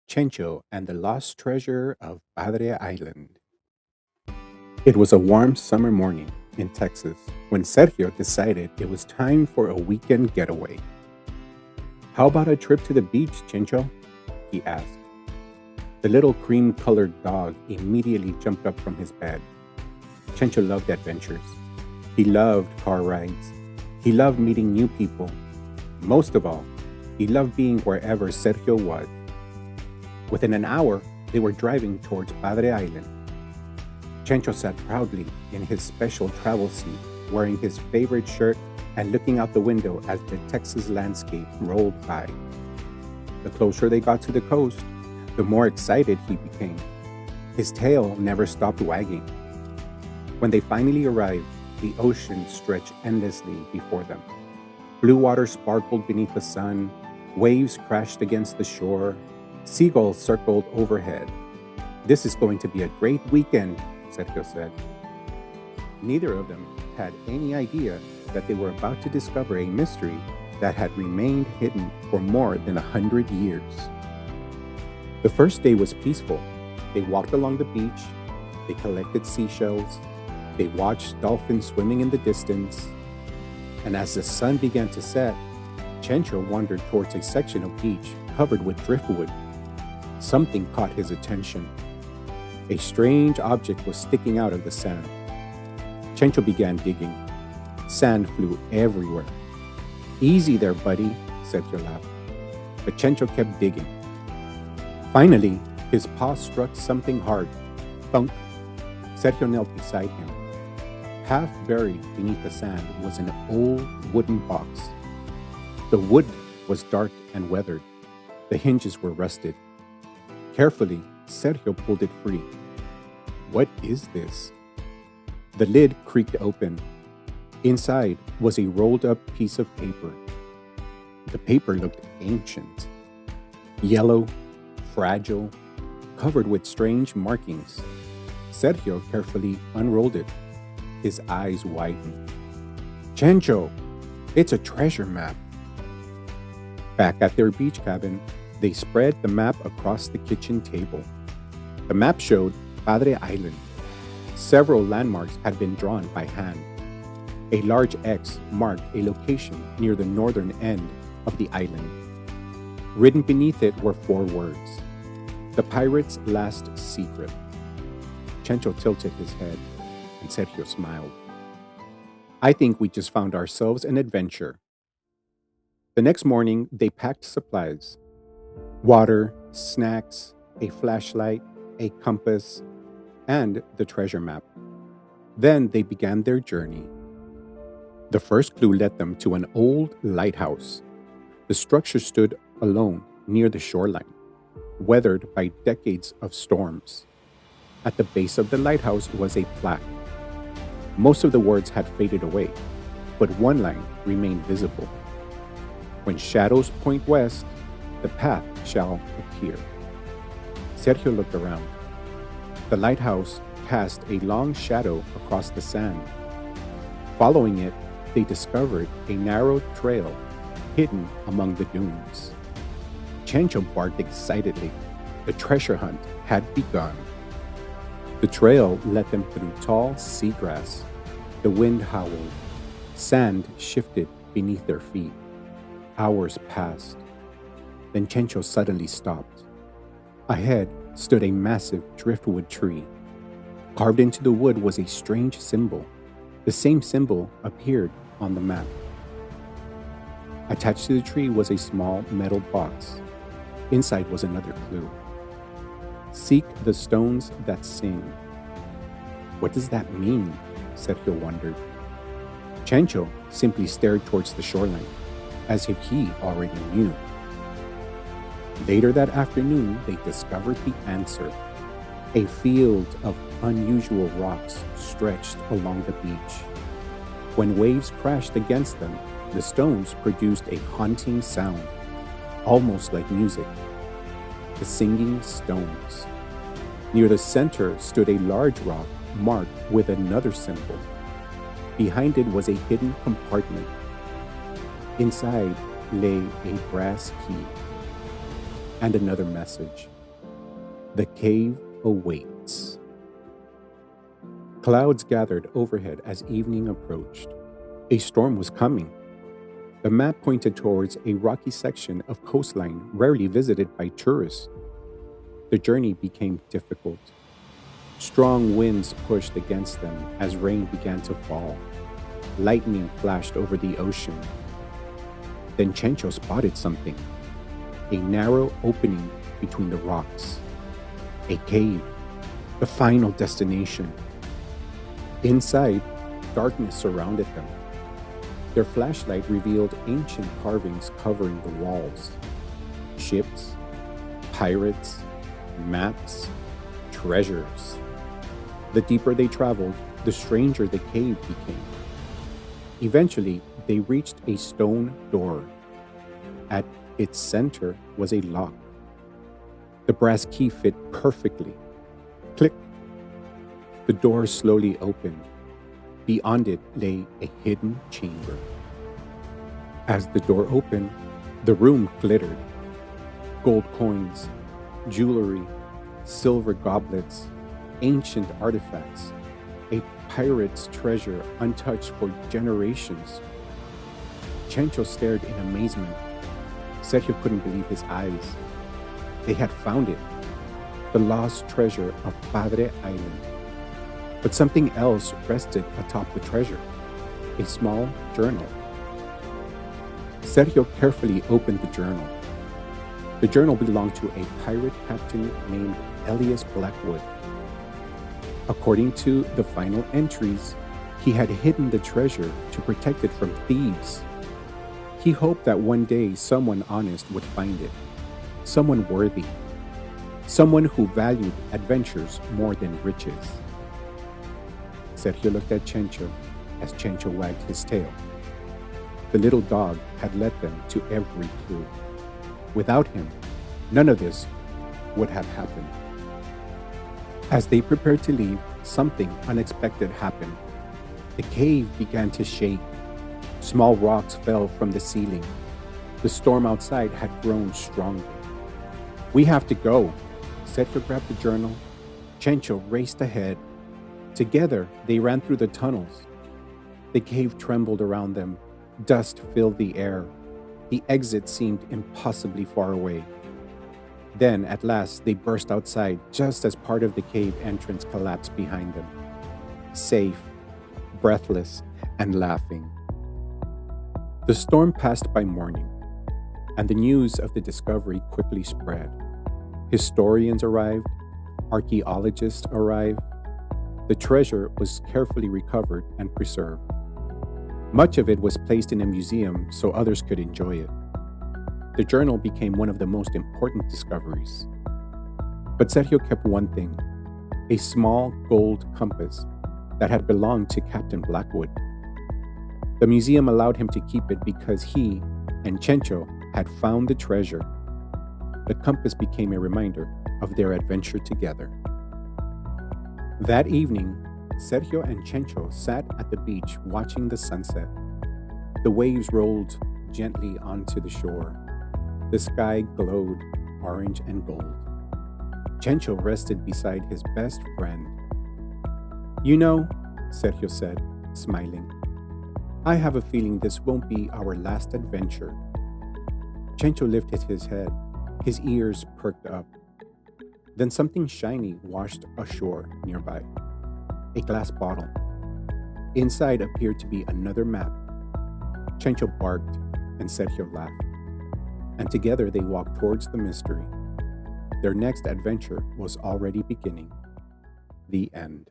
Chencho and the Lost Treasure of Padre Island. It was a warm summer morning in Texas when Sergio decided it was time for a weekend getaway. How about a trip to the beach, Chencho? He asked. The little cream colored dog immediately jumped up from his bed. Chencho loved adventures. He loved car rides. He loved meeting new people. Most of all, he loved being wherever Sergio was. Within an hour, they were driving towards Padre Island. Chencho sat proudly in his special travel seat, wearing his favorite shirt and looking out the window as the Texas landscape rolled by. The closer they got to the coast, the more excited he became. His tail never stopped wagging. When they finally arrived, the ocean stretched endlessly before them. Blue water sparkled beneath the sun, waves crashed against the shore, seagulls circled overhead. "This is going to be a great weekend," Sergio said. Neither of them had any idea that they were about to discover a mystery that had remained hidden for more than 100 years. The first day was peaceful. They walked along the beach, they collected seashells, they watched dolphins swimming in the distance, and as the sun began to set, Chencho wandered towards a section of beach covered with driftwood. Something caught his attention. A strange object was sticking out of the sand. Chencho began digging. Sand flew everywhere. "Easy there, buddy," Sergio laughed. But Chencho kept digging. Finally, his paw struck something hard. Thunk. Sergio knelt beside him. Half buried beneath the sand was an old wooden box. The wood was dark and weathered. The hinges were rusted. Carefully, Sergio pulled it free. "What is this?" The lid creaked open. Inside was a rolled up piece of paper. The paper looked ancient. Yellow, fragile, covered with strange markings. Sergio carefully unrolled it. His eyes widened. "Chencho, it's a treasure map." Back at their beach cabin, they spread the map across the kitchen table. The map showed Padre Island. Several landmarks had been drawn by hand. A large X marked a location near the northern end of the island. Written beneath it were 4 words: "The Pirate's Last Secret." Chencho tilted his head, and Sergio smiled. "I think we just found ourselves an adventure." The next morning, they packed supplies: water, snacks, a flashlight, a compass, and the treasure map. Then they began their journey. The first clue led them to an old lighthouse. The structure stood alone near the shoreline, weathered by decades of storms. At the base of the lighthouse was a plaque. Most of the words had faded away, but one line remained visible: "When shadows point west, the path shall appear." Sergio looked around. The lighthouse cast a long shadow across the sand. Following it, they discovered a narrow trail hidden among the dunes. Chencho barked excitedly. The treasure hunt had begun. The trail led them through tall seagrass. The wind howled. Sand shifted beneath their feet. Hours passed. Then Chencho suddenly stopped. Ahead stood a massive driftwood tree. Carved into the wood was a strange symbol. The same symbol appeared on the map. Attached to the tree was a small metal box. Inside was another clue: "Seek the stones that sing." What does that mean? Sergio wondered. Chencho simply stared towards the shoreline, as if he already knew. Later that afternoon, they discovered the answer. A field of unusual rocks stretched along the beach. When waves crashed against them, the stones produced a haunting sound, almost like music. The singing stones. Near the center stood a large rock marked with another symbol. Behind it was a hidden compartment. Inside lay a brass key and another message: The cave awaits. Clouds gathered overhead as evening approached. A storm was coming. The map pointed towards a rocky section of coastline rarely visited by tourists. The journey became difficult. Strong winds pushed against them as rain began to fall. Lightning flashed over the ocean. Then Chencho spotted something. A narrow opening between the rocks. A cave. The final destination. Inside, darkness surrounded them. Their flashlight revealed ancient carvings covering the walls. Ships, pirates, maps, treasures. The deeper they traveled, the stranger the cave became. Eventually, they reached a stone door. At its center was a lock. The brass key fit perfectly. Click. The door slowly opened. Beyond it lay a hidden chamber. As the door opened, the room glittered. Gold coins, jewelry, silver goblets, ancient artifacts, a pirate's treasure untouched for generations. Chencho stared in amazement. Sergio couldn't believe his eyes. They had found it, the lost treasure of Padre Island. But something else rested atop the treasure, a small journal. Sergio carefully opened the journal. The journal belonged to a pirate captain named Elias Blackwood. According to the final entries, he had hidden the treasure to protect it from thieves. He hoped that one day someone honest would find it, someone worthy, someone who valued adventures more than riches. Sergio looked at Chencho as Chencho wagged his tail. The little dog had led them to every clue. Without him, none of this would have happened. As they prepared to leave, something unexpected happened. The cave began to shake. Small rocks fell from the ceiling. The storm outside had grown stronger. "We have to go." Sergio grabbed the journal. Chencho raced ahead. Together, they ran through the tunnels. The cave trembled around them. Dust filled the air. The exit seemed impossibly far away. Then, at last, they burst outside just as part of the cave entrance collapsed behind them. Safe, breathless, and laughing. The storm passed by morning, and the news of the discovery quickly spread. Historians arrived, archaeologists arrived. The treasure was carefully recovered and preserved. Much of it was placed in a museum so others could enjoy it. The journal became one of the most important discoveries. But Sergio kept one thing, a small gold compass that had belonged to Captain Blackwood. The museum allowed him to keep it because he and Chencho had found the treasure. The compass became a reminder of their adventure together. That evening, Sergio and Chencho sat at the beach watching the sunset. The waves rolled gently onto the shore. The sky glowed orange and gold. Chencho rested beside his best friend. "You know," Sergio said, smiling, "I have a feeling this won't be our last adventure." Chencho lifted his head. His ears perked up. Then something shiny washed ashore nearby. A glass bottle. Inside appeared to be another map. Chencho barked and Sergio laughed. And together they walked towards the mystery. Their next adventure was already beginning. The end.